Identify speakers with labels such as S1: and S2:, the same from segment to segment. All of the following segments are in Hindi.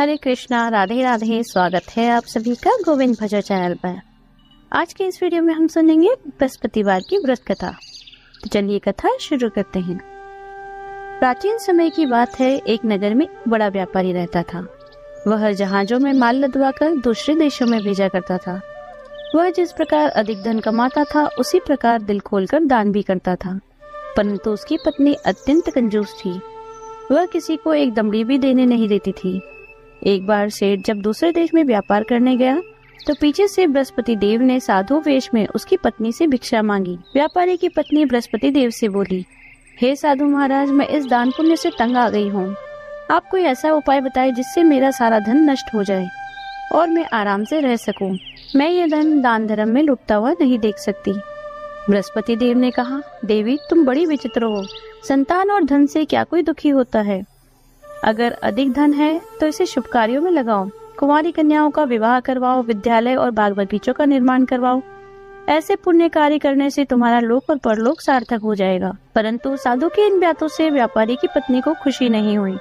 S1: हरे कृष्णा, राधे राधे। स्वागत है आप सभी का गोविंद भजन चैनल पर। आज के इस वीडियो में हम सुनेंगे बृहस्पतिवार की व्रत कथा। तो चलिए कथा शुरू करते हैं। प्राचीन समय की बात है, एक नगर में बड़ा व्यापारी रहता था। वह जहाजों में माल लदवा कर दूसरे देशों में भेजा करता था। वह जिस प्रकार अधिक धन कमाता था, उसी प्रकार दिल खोलकर दान भी करता था। परंतु उसकी पत्नी अत्यंत कंजूस थी। वह किसी को एक दमड़ी भी देने नहीं देती थी। एक बार सेठ जब दूसरे देश में व्यापार करने गया तो पीछे से बृहस्पति देव ने साधु वेश में उसकी पत्नी से भिक्षा मांगी। व्यापारी की पत्नी बृहस्पति देव से बोली, हे साधु महाराज, मैं इस दान पुण्य से तंग आ गई हूँ। आप कोई ऐसा उपाय बताए जिससे मेरा सारा धन नष्ट हो जाए और मैं आराम से रह सकूं। मैं ये धन दान धर्म में लुटता हुआ नहीं देख सकती। बृहस्पति देव ने कहा, देवी तुम बड़ी विचित्र हो। संतान और धन से क्या कोई दुखी होता है? अगर अधिक धन है तो इसे शुभ कार्यों में लगाओ। कुंवारी कन्याओं का विवाह करवाओ, विद्यालय और बाग बगीचों का निर्माण करवाओ। ऐसे पुण्य कार्य करने से तुम्हारा लोक और परलोक सार्थक हो जाएगा। परंतु साधु के इन बातों से व्यापारी की पत्नी को खुशी नहीं हुई।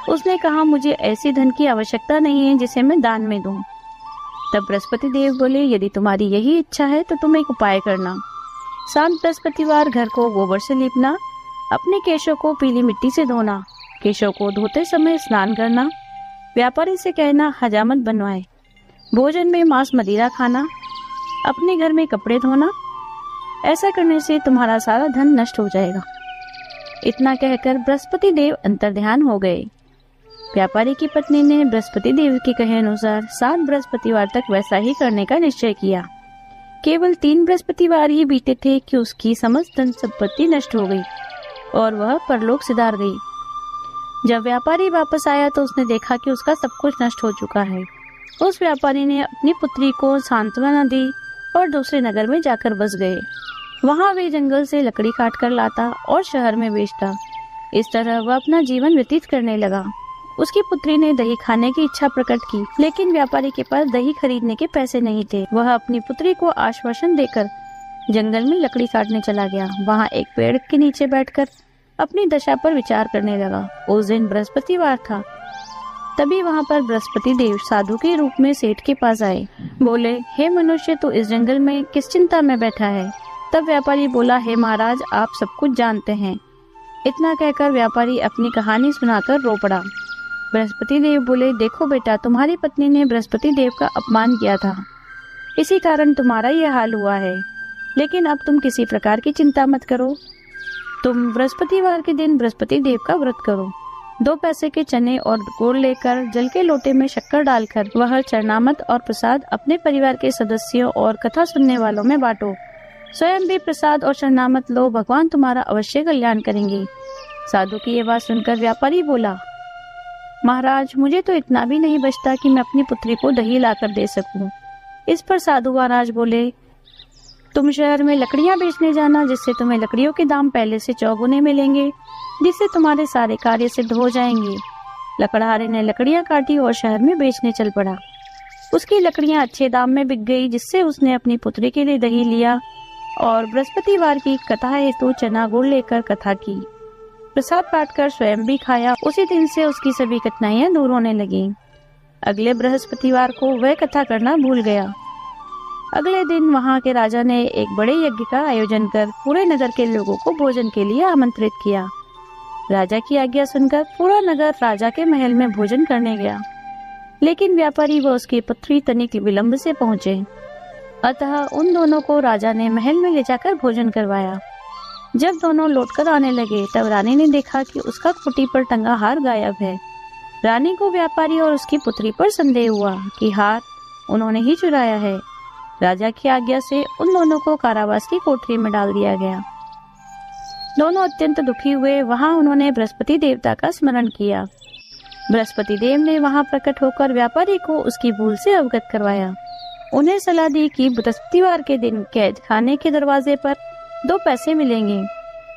S1: उसने कहा, मुझे ऐसी धन की आवश्यकता नहीं है जिसे मैं दान में दूं। तब बृहस्पति देव बोले, यदि तुम्हारी यही इच्छा है तो तुम एक उपाय करना। शांत बृहस्पतिवार घर को गोबर से लीपना, अपने केशों को पीली मिट्टी से धोना, केशों को धोते समय स्नान करना, व्यापारी से कहना हजामत बनवाए, भोजन में मांस मदिरा खाना, अपने घर में कपड़े धोना। ऐसा करने से तुम्हारा सारा धन नष्ट हो जाएगा। इतना कहकर बृहस्पति देव अंतर्ध्यान हो गए। व्यापारी की पत्नी ने बृहस्पति देव के कहे अनुसार 7 बृहस्पतिवार तक वैसा ही करने का निश्चय किया। केवल 3 बृहस्पतिवार ही बीते थे कि उसकी समस्त धन संपत्ति नष्ट हो गई और वह परलोक सिधार गई। जब व्यापारी वापस आया तो उसने देखा कि उसका सब कुछ नष्ट हो चुका है। उस व्यापारी ने अपनी पुत्री को सांत्वना दी और दूसरे नगर में जाकर बस गए। वहां वे जंगल से लकड़ी काट कर लाता और शहर में बेचता। इस तरह वह अपना जीवन व्यतीत करने लगा। उसकी पुत्री ने दही खाने की इच्छा प्रकट की, लेकिन व्यापारी के पास दही खरीदने के पैसे नहीं थे। वह अपनी पुत्री को आश्वासन देकर जंगल में लकड़ी काटने चला गया। वहाँ एक पेड़ के नीचे बैठकर अपनी दशा पर विचार करने लगा। उस दिन बृहस्पतिवार था। तभी वहाँ पर बृहस्पति देव साधु के रूप में सेठ के पास आए। बोले, हे मनुष्य, तू इस जंगल में किस चिंता में बैठा है? तब व्यापारी बोला, हे महाराज, आप सब कुछ जानते हैं। इतना कहकर व्यापारी अपनी कहानी सुनाकर रो पड़ा। बृहस्पति देव बोले, देखो बेटा, तुम्हारी पत्नी ने बृहस्पति देव का अपमान किया था, इसी कारण तुम्हारा यह हाल हुआ है। लेकिन अब तुम किसी प्रकार की चिंता मत करो। तुम बृहस्पतिवार के दिन बृहस्पति देव का व्रत करो। 2 पैसे के चने और गुड़ लेकर जल के लोटे में शक्कर डालकर वह चरणामत और प्रसाद अपने परिवार के सदस्यों और कथा सुनने वालों में बांटो। स्वयं भी प्रसाद और चरणामत लो, भगवान तुम्हारा अवश्य कल्याण करेंगे। साधु की ये बात सुनकर व्यापारी बोला, महाराज, मुझे तो इतना भी नहीं बचता कि मैं अपनी पुत्री को दही लाकर दे सकूं। इस पर साधु महाराज बोले, तुम शहर में लकड़ियां बेचने जाना, जिससे तुम्हें लकड़ियों के दाम पहले से चौगुने मिलेंगे, जिससे तुम्हारे सारे कार्य सिद्ध हो जाएंगे। लकड़हारे ने लकड़ियां काटी और शहर में बेचने चल पड़ा। उसकी लकड़ियां अच्छे दाम में बिक गई, जिससे उसने अपनी पुत्री के लिए दही लिया और बृहस्पतिवार की कथा हेतु चना गुड़ लेकर कथा की। प्रसाद बांटकर स्वयं भी खाया। उसी दिन से उसकी सभी कठिनाइयां दूर होने लगी। अगले बृहस्पतिवार को वह कथा करना भूल गया। अगले दिन वहां के राजा ने एक बड़े यज्ञ का आयोजन कर पूरे नगर के लोगों को भोजन के लिए आमंत्रित किया। राजा की आज्ञा सुनकर पूरा नगर राजा के महल में भोजन करने गया, लेकिन व्यापारी व उसकी पुत्री तनिक विलंब से पहुंचे। अतः उन दोनों को राजा ने महल में ले जाकर भोजन करवाया। जब दोनों लौटकर आने लगे तब रानी ने देखा कि उसका खूंटी पर टंगा हार गायब है। रानी को व्यापारी और उसकी पुत्री पर संदेह हुआ कि हार उन्होंने ही चुराया है। राजा की आज्ञा से उन दोनों को कारावास की कोठरी में डाल दिया गया। दोनों अत्यंत दुखी हुए। वहां उन्होंने बृहस्पति देवता का स्मरण किया। बृहस्पति देव ने वहां प्रकट होकर व्यापारी को उसकी भूल से अवगत करवाया। उन्हें सलाह दी कि बृहस्पतिवार के दिन कैद खाने के दरवाजे पर 2 पैसे मिलेंगे,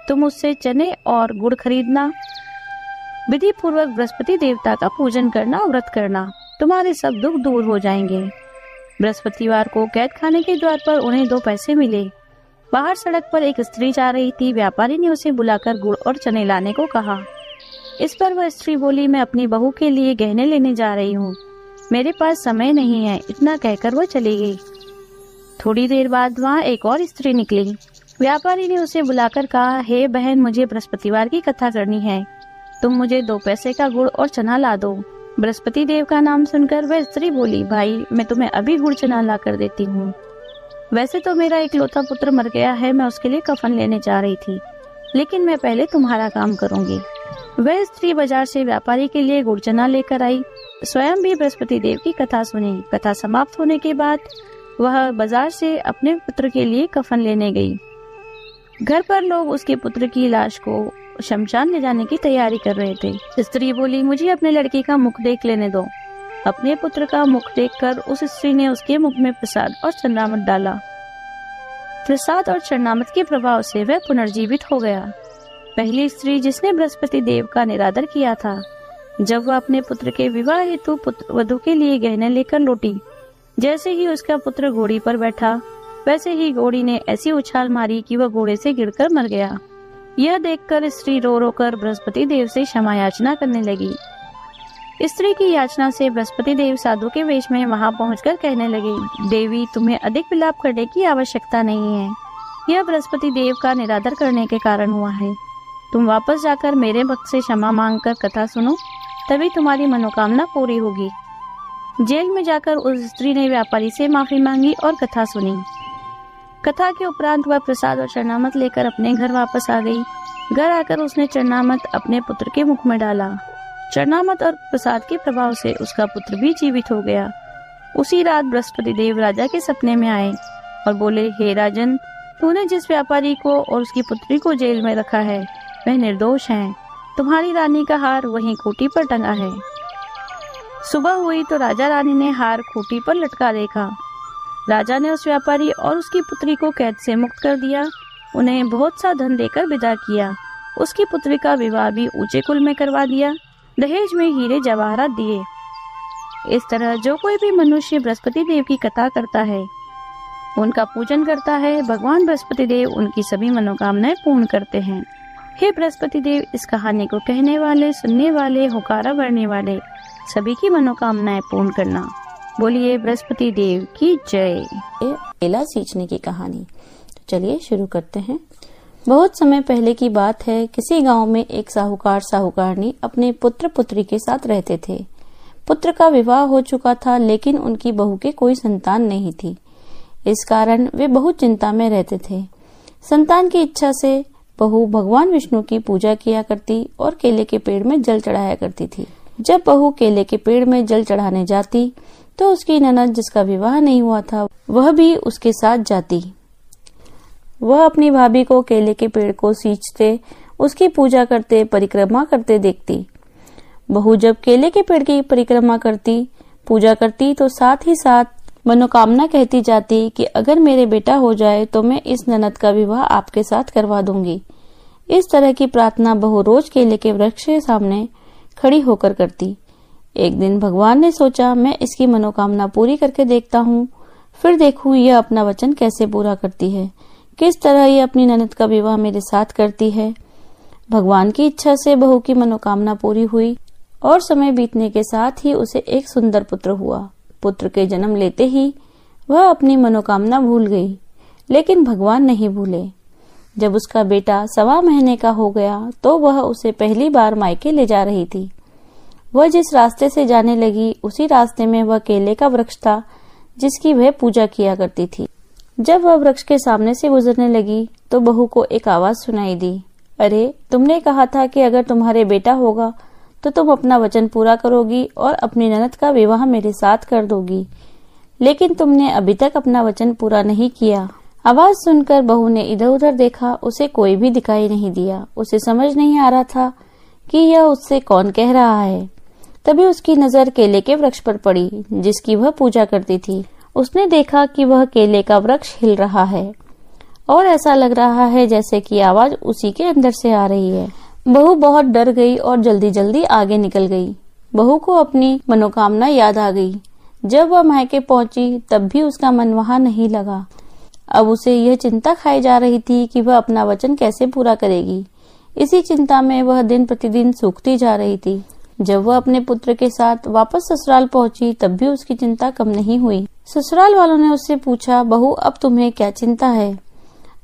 S1: तुम उससे चने और गुड़ खरीदना, विधि पूर्वक बृहस्पति देवता का पूजन करना, व्रत करना, तुम्हारे सब दुख दूर हो जाएंगे। बृहस्पतिवार को कैद खाने के द्वार पर उन्हें 2 पैसे मिले। बाहर सड़क पर एक स्त्री जा रही थी। व्यापारी ने उसे बुलाकर गुड़ और चने लाने को कहा। इस पर वह स्त्री बोली, मैं अपनी बहू के लिए गहने लेने जा रही हूँ, मेरे पास समय नहीं है। इतना कहकर वह चली गई। थोड़ी देर बाद वहाँ एक और स्त्री निकली। व्यापारी ने उसे बुलाकर कहा, हे बहन, मुझे बृहस्पतिवार की कथा करनी है, तुम मुझे 2 पैसे का गुड़ और चना ला दो। बृहस्पति देव का नाम सुनकर वह स्त्री बोली, भाई मैं तुम्हें अभी गुड़ चना ला कर देती हूँ। वैसे तो मेरा इकलौता पुत्र मर गया है, मैं उसके लिए कफन लेने जा रही थी, लेकिन मैं पहले तुम्हारा काम करूंगी। वह स्त्री बाजार से व्यापारी के लिए गुड़ चना लेकर आई, स्वयं भी बृहस्पति देव की कथा सुनी। कथा समाप्त होने के बाद वह बाजार से अपने पुत्र के लिए कफन लेने गई। घर पर लोग उसके पुत्र की लाश को शमशान ले जाने की तैयारी कर रहे थे। स्त्री बोली, मुझे अपने लड़के का मुख देख लेने दो। अपने पुत्र का मुख देखकर उस स्त्री ने उसके मुख में प्रसाद और चरणामृत डाला। प्रसाद और चरणामृत के प्रभाव से वह पुनर्जीवित हो गया। पहली स्त्री जिसने बृहस्पति देव का निरादर किया था, जब वह अपने पुत्र के विवाह हेतु वधू के लिए गहने लेकर लौटी, जैसे ही उसका पुत्र घोड़ी पर बैठा, वैसे ही घोड़ी ने ऐसी उछाल मारी कि वह घोड़े से गिरकर मर गया। यह देखकर स्त्री रो रो कर बृहस्पति देव से क्षमा याचना करने लगी। स्त्री की याचना से बृहस्पति देव साधु के वेश में वहां पहुंचकर कहने लगे, देवी, तुम्हें अधिक विलाप करने की आवश्यकता नहीं है, यह बृहस्पति देव का निरादर करने के कारण हुआ है। तुम वापस जाकर मेरे भक्त से क्षमा मांगकर कथा सुनो, तभी तुम्हारी मनोकामना पूरी होगी। जेल में जाकर उस स्त्री ने व्यापारी से माफी मांगी और कथा सुनी। कथा के उपरांत वह प्रसाद और चरणामृत लेकर अपने घर वापस आ गई। घर आकर उसने चरणामृत अपने पुत्र के मुख में डाला। चरणामृत और प्रसाद के प्रभाव से उसका पुत्र भी जीवित हो गया। उसी रात बृहस्पति देव राजा के सपने में आए और बोले, हे राजन, तूने जिस व्यापारी को और उसकी पुत्री को जेल में रखा है वह निर्दोष है। तुम्हारी रानी का हार वहीं खूंटी पर टंगा है। सुबह हुई तो राजा रानी ने हार खूंटी पर लटका देखा। राजा ने उस व्यापारी और उसकी पुत्री को कैद से मुक्त कर दिया, उन्हें बहुत सा धन देकर विदा किया। उसकी पुत्री का विवाह भी ऊंचे कुल में करवा दिया, दहेज में हीरे जवाहरात दिए। इस तरह जो कोई भी मनुष्य बृहस्पति देव की कथा करता है, उनका पूजन करता है, भगवान बृहस्पति देव उनकी सभी मनोकामनाएं पूर्ण करते हैं। हे बृहस्पति देव, इस कहानी को कहने वाले, सुनने वाले, हुकारा भरने वाले सभी की मनोकामनाएं पूर्ण करना। बोलिए बृहस्पति देव की जय।
S2: केला सींचने की कहानी। तो चलिए शुरू करते हैं। बहुत समय पहले की बात है, किसी गांव में एक साहूकार साहूकारनी अपने पुत्र पुत्री के साथ रहते थे। पुत्र का विवाह हो चुका था, लेकिन उनकी बहू के कोई संतान नहीं थी। इस कारण वे बहुत चिंता में रहते थे। संतान की इच्छा से बहू भगवान विष्णु की पूजा किया करती और केले के पेड़ में जल चढ़ाया करती थी। जब बहू केले के पेड़ में जल चढ़ाने जाती तो उसकी ननद, जिसका विवाह नहीं हुआ था, वह भी उसके साथ जाती। वह अपनी भाभी को केले के पेड़ को सींचते, उसकी पूजा करते, परिक्रमा करते देखती। बहू जब केले के पेड़ की परिक्रमा करती, पूजा करती, तो साथ ही साथ मनोकामना कहती जाती कि अगर मेरे बेटा हो जाए तो मैं इस ननद का विवाह आपके साथ करवा दूंगी। इस तरह की प्रार्थना बहू रोज केले के वृक्ष के सामने खड़ी होकर करती। एक दिन भगवान ने सोचा, मैं इसकी मनोकामना पूरी करके देखता हूँ, फिर देखूं यह अपना वचन कैसे पूरा करती है, किस तरह यह अपनी ननद का विवाह मेरे साथ करती है। भगवान की इच्छा से बहू की मनोकामना पूरी हुई और समय बीतने के साथ ही उसे एक सुंदर पुत्र हुआ। पुत्र के जन्म लेते ही वह अपनी मनोकामना भूल गई, लेकिन भगवान नहीं भूले। जब उसका बेटा 1.25 महीने का हो गया तो वह उसे पहली बार मायके ले जा रही थी। वह जिस रास्ते से जाने लगी, उसी रास्ते में वह केले का वृक्ष था जिसकी वह पूजा किया करती थी। जब वह वृक्ष के सामने से गुजरने लगी तो बहू को एक आवाज सुनाई दी, अरे, तुमने कहा था कि अगर तुम्हारे बेटा होगा तो तुम अपना वचन पूरा करोगी और अपनी ननद का विवाह मेरे साथ कर दोगी, लेकिन तुमने अभी तक अपना वचन पूरा नहीं किया। आवाज सुनकर बहू ने इधर उधर देखा, उसे कोई भी दिखाई नहीं दिया। उसे समझ नहीं आ रहा था कि यह उससे कौन कह रहा है। तभी उसकी नजर केले के वृक्ष पर पड़ी जिसकी वह पूजा करती थी। उसने देखा कि वह केले का वृक्ष हिल रहा है और ऐसा लग रहा है जैसे कि आवाज उसी के अंदर से आ रही है। बहू बहुत डर गई और जल्दी जल्दी आगे निकल गई। बहू को अपनी मनोकामना याद आ गई। जब वह मायके पहुंची तब भी उसका मन वहां नहीं लगा। अब उसे यह चिंता खाई जा रही थी कि वह अपना वचन कैसे पूरा करेगी। इसी चिंता में वह दिन प्रतिदिन सूखती जा रही थी। जब वह अपने पुत्र के साथ वापस ससुराल पहुंची तब भी उसकी चिंता कम नहीं हुई। ससुराल वालों ने उससे पूछा, बहू अब तुम्हें क्या चिंता है?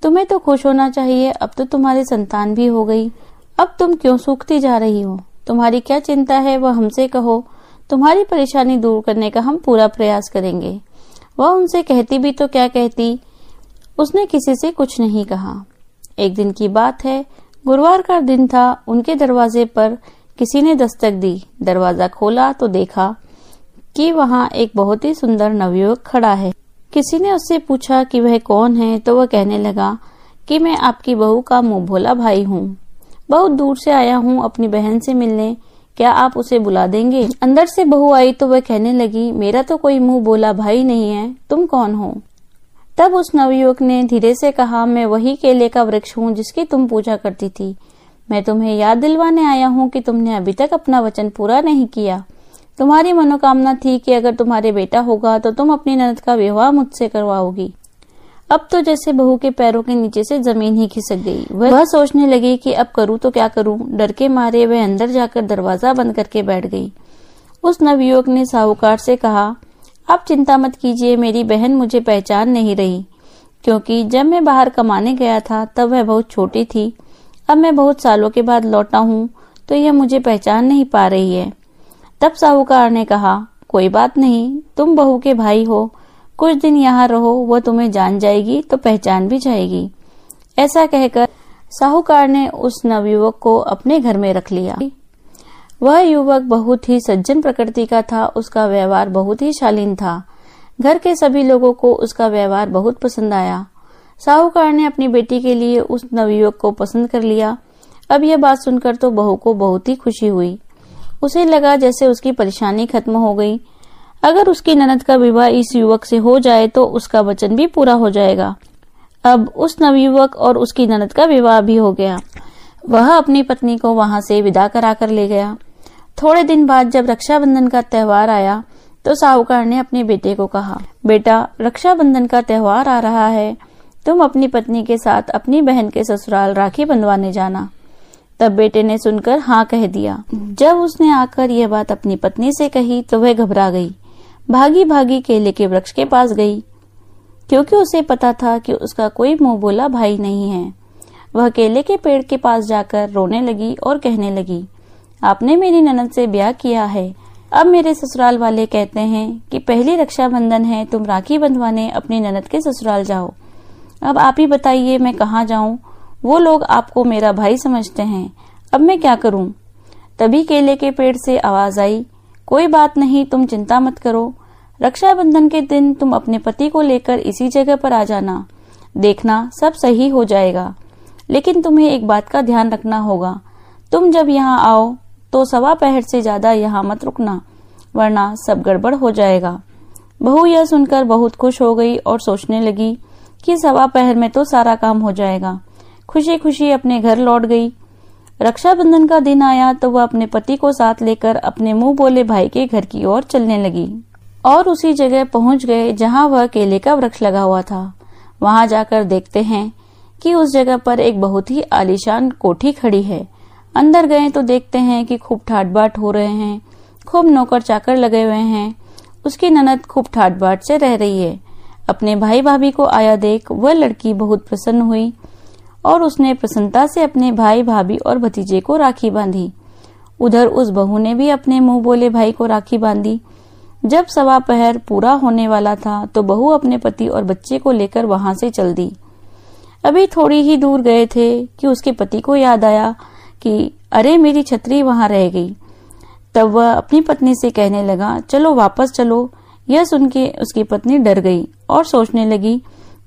S2: तुम्हें तो खुश होना चाहिए, अब तो तुम्हारी संतान भी हो गई। अब तुम क्यों सूखती जा रही हो? तुम्हारी क्या चिंता है वह हमसे कहो, तुम्हारी परेशानी दूर करने का हम पूरा प्रयास करेंगे। वह उनसे कहती भी तो क्या कहती, उसने किसी से कुछ नहीं कहा। एक दिन की बात है, गुरुवार का दिन था। उनके दरवाजे पर किसी ने दस्तक दी। दरवाजा खोला तो देखा कि वहाँ एक बहुत ही सुंदर नवयुवक खड़ा है। किसी ने उससे पूछा कि वह कौन है, तो वह कहने लगा कि मैं आपकी बहू का मुंह भोला भाई हूँ। बहुत दूर से आया हूँ अपनी बहन से मिलने, क्या आप उसे बुला देंगे? अंदर से बहू आई तो वह कहने लगी, मेरा तो कोई मुंह बोला भाई नहीं है, तुम कौन हो? तब उस नवयुवक ने धीरे से कहा, मैं वही केले का वृक्ष हूँ जिसकी तुम पूजा करती थी। मैं तुम्हें याद दिलवाने आया हूँ कि तुमने अभी तक अपना वचन पूरा नहीं किया। तुम्हारी मनोकामना थी कि अगर तुम्हारे बेटा होगा तो तुम अपनी ननद का विवाह मुझसे करवाओगी। अब तो जैसे बहू के पैरों के नीचे से जमीन ही खिसक गई। वह सोचने लगी कि अब करूँ तो क्या करूँ। डर के मारे वह अंदर जाकर दरवाजा बंद करके बैठ गई। उस नवयुवक ने साहूकार से कहा, आप चिंता मत कीजिए, मेरी बहन मुझे पहचान नहीं रही, क्योंकि जब मैं बाहर कमाने गया था तब वह बहुत छोटी थी। अब मैं बहुत सालों के बाद लौटा हूँ तो यह मुझे पहचान नहीं पा रही है। तब साहूकार ने कहा, कोई बात नहीं, तुम बहू के भाई हो, कुछ दिन यहाँ रहो, वह तुम्हें जान जाएगी तो पहचान भी जाएगी। ऐसा कहकर साहूकार ने उस नवयुवक को अपने घर में रख लिया। वह युवक बहुत ही सज्जन प्रकृति का था। उसका व्यवहार बहुत ही शालीन था। घर के सभी लोगों को उसका व्यवहार बहुत पसंद आया। साहूकार ने अपनी बेटी के लिए उस नवयुवक को पसंद कर लिया। अब यह बात सुनकर तो बहू को बहुत ही खुशी हुई। उसे लगा जैसे उसकी परेशानी खत्म हो गई। अगर उसकी ननद का विवाह इस युवक से हो जाए तो उसका वचन भी पूरा हो जाएगा। अब उस नवयुवक और उसकी ननद का विवाह भी हो गया। वह अपनी पत्नी को वहां से विदा कराकर ले गया। थोड़े दिन बाद जब रक्षाबंधन का त्योहार आया तो साहूकार ने अपने बेटे को कहा, बेटा, रक्षाबंधन का त्योहार आ रहा है, तुम अपनी पत्नी के साथ अपनी बहन के ससुराल राखी बंधवाने जाना। तब बेटे ने सुनकर हाँ कह दिया। जब उसने आकर यह बात अपनी पत्नी से कही तो वह घबरा गई। भागी भागी केले के वृक्ष के पास गई, क्योंकि उसे पता था कि उसका कोई मुंह बोला भाई नहीं है। वह केले के पेड़ के पास जाकर रोने लगी और कहने लगी, आपने मेरी ननद से ब्याह किया है। अब मेरे ससुराल वाले कहते हैं कि पहली रक्षाबंधन है, तुम राखी बंधवाने अपनी ननद के ससुराल जाओ। अब आप ही बताइए मैं कहाँ जाऊं? वो लोग आपको मेरा भाई समझते हैं, अब मैं क्या करूं? तभी केले के पेड़ से आवाज आई, कोई बात नहीं, तुम चिंता मत करो। रक्षाबंधन के दिन तुम अपने पति को लेकर इसी जगह पर आ जाना, देखना सब सही हो जाएगा। लेकिन तुम्हें एक बात का ध्यान रखना होगा, तुम जब यहाँ आओ तो 1.25 पहर से ज्यादा यहाँ मत रुकना, वरना सब गड़बड़ हो जाएगा। बहू यह सुनकर बहुत खुश हो गई और सोचने लगी कि 1.25 पहर में तो सारा काम हो जाएगा। खुशी खुशी अपने घर लौट गई। रक्षाबंधन का दिन आया तो वह अपने पति को साथ लेकर अपने मुंह बोले भाई के घर की ओर चलने लगी और उसी जगह पहुंच गए जहां वह केले का वृक्ष लगा हुआ था। वहां जाकर देखते हैं कि उस जगह पर एक बहुत ही आलीशान कोठी खड़ी है। अंदर गए तो देखते हैं कि खूब ठाट बाट हो रहे हैं, खूब नौकर चाकर लगे हुए हैं। उसकी ननद खूब ठाट बाट से रह रही है। अपने भाई भाभी को आया देख वह लड़की बहुत प्रसन्न हुई और उसने प्रसन्नता से अपने भाई भाभी और भतीजे को राखी बांधी। उधर उस बहू ने भी अपने मुंह बोले भाई को राखी बांधी। जब 1.25 पहर पूरा होने वाला था तो बहू अपने पति और बच्चे को लेकर वहां से चल दी। अभी थोड़ी ही दूर गए थे कि उसके पति को याद आया कि अरे मेरी छतरी वहां रह गई। तब वह अपनी पत्नी से कहने लगा, चलो वापस चलो। यह सुन के उसकी पत्नी डर गई और सोचने लगी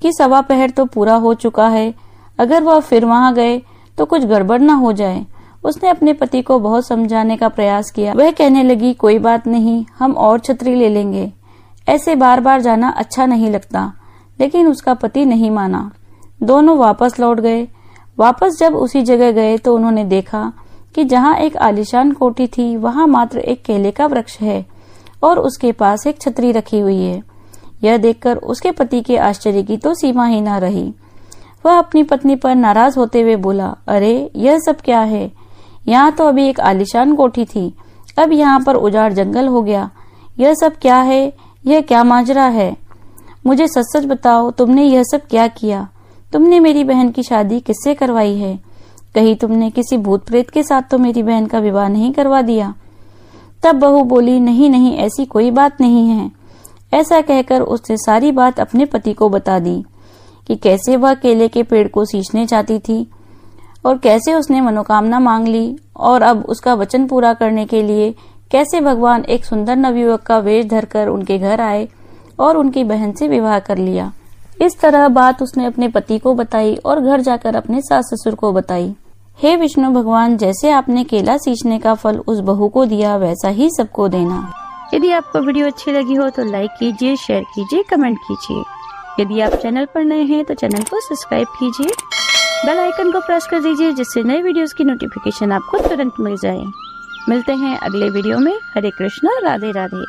S2: कि 1.25 पहर तो पूरा हो चुका है, अगर वह फिर वहां गए तो कुछ गड़बड़ न हो जाए। उसने अपने पति को बहुत समझाने का प्रयास किया। वह कहने लगी, कोई बात नहीं, हम और छतरी ले लेंगे, ऐसे बार बार जाना अच्छा नहीं लगता। लेकिन उसका पति नहीं माना। दोनों वापस लौट गए। वापस जब उसी जगह गए तो उन्होंने देखा कि जहाँ एक आलीशान कोठी थी वहां मात्र एक केले का वृक्ष है और उसके पास एक छतरी रखी हुई है। यह देखकर उसके पति के आश्चर्य की तो सीमा ही न रही। वह अपनी पत्नी पर नाराज होते हुए बोला, अरे यह सब क्या है? यहाँ तो अभी एक आलीशान कोठी थी, अब यहाँ पर उजाड़ जंगल हो गया। यह सब क्या है? यह क्या माजरा है? मुझे सच सच बताओ, तुमने यह सब क्या किया? तुमने मेरी बहन की शादी किससे करवाई है? कहीं तुमने किसी भूत प्रेत के साथ तो मेरी बहन का विवाह नहीं करवा दिया? तब बहू बोली, नहीं नहीं, ऐसी कोई बात नहीं है। ऐसा कहकर उसने सारी बात अपने पति को बता दी कि कैसे वह केले के पेड़ को सींचने चाहती थी और कैसे उसने मनोकामना मांग ली, और अब उसका वचन पूरा करने के लिए कैसे भगवान एक सुंदर नवयुवक का वेश धरकर उनके घर आए और उनकी बहन से विवाह कर लिया। इस तरह बात उसने अपने पति को बताई और घर जाकर अपने सास ससुर को बताई। हे विष्णु भगवान, जैसे आपने केला सींचने का फल उस बहू को दिया, वैसा ही सबको देना।
S1: यदि आपको वीडियो अच्छी लगी हो तो लाइक कीजिए, शेयर कीजिए, कमेंट कीजिए। यदि आप चैनल पर नए हैं तो चैनल को सब्सक्राइब कीजिए, बेल आइकन को प्रेस कर दीजिए, जिससे नए वीडियोस की नोटिफिकेशन आपको तुरंत मिल जाए। मिलते हैं अगले वीडियो में। हरे कृष्णा, राधे राधे।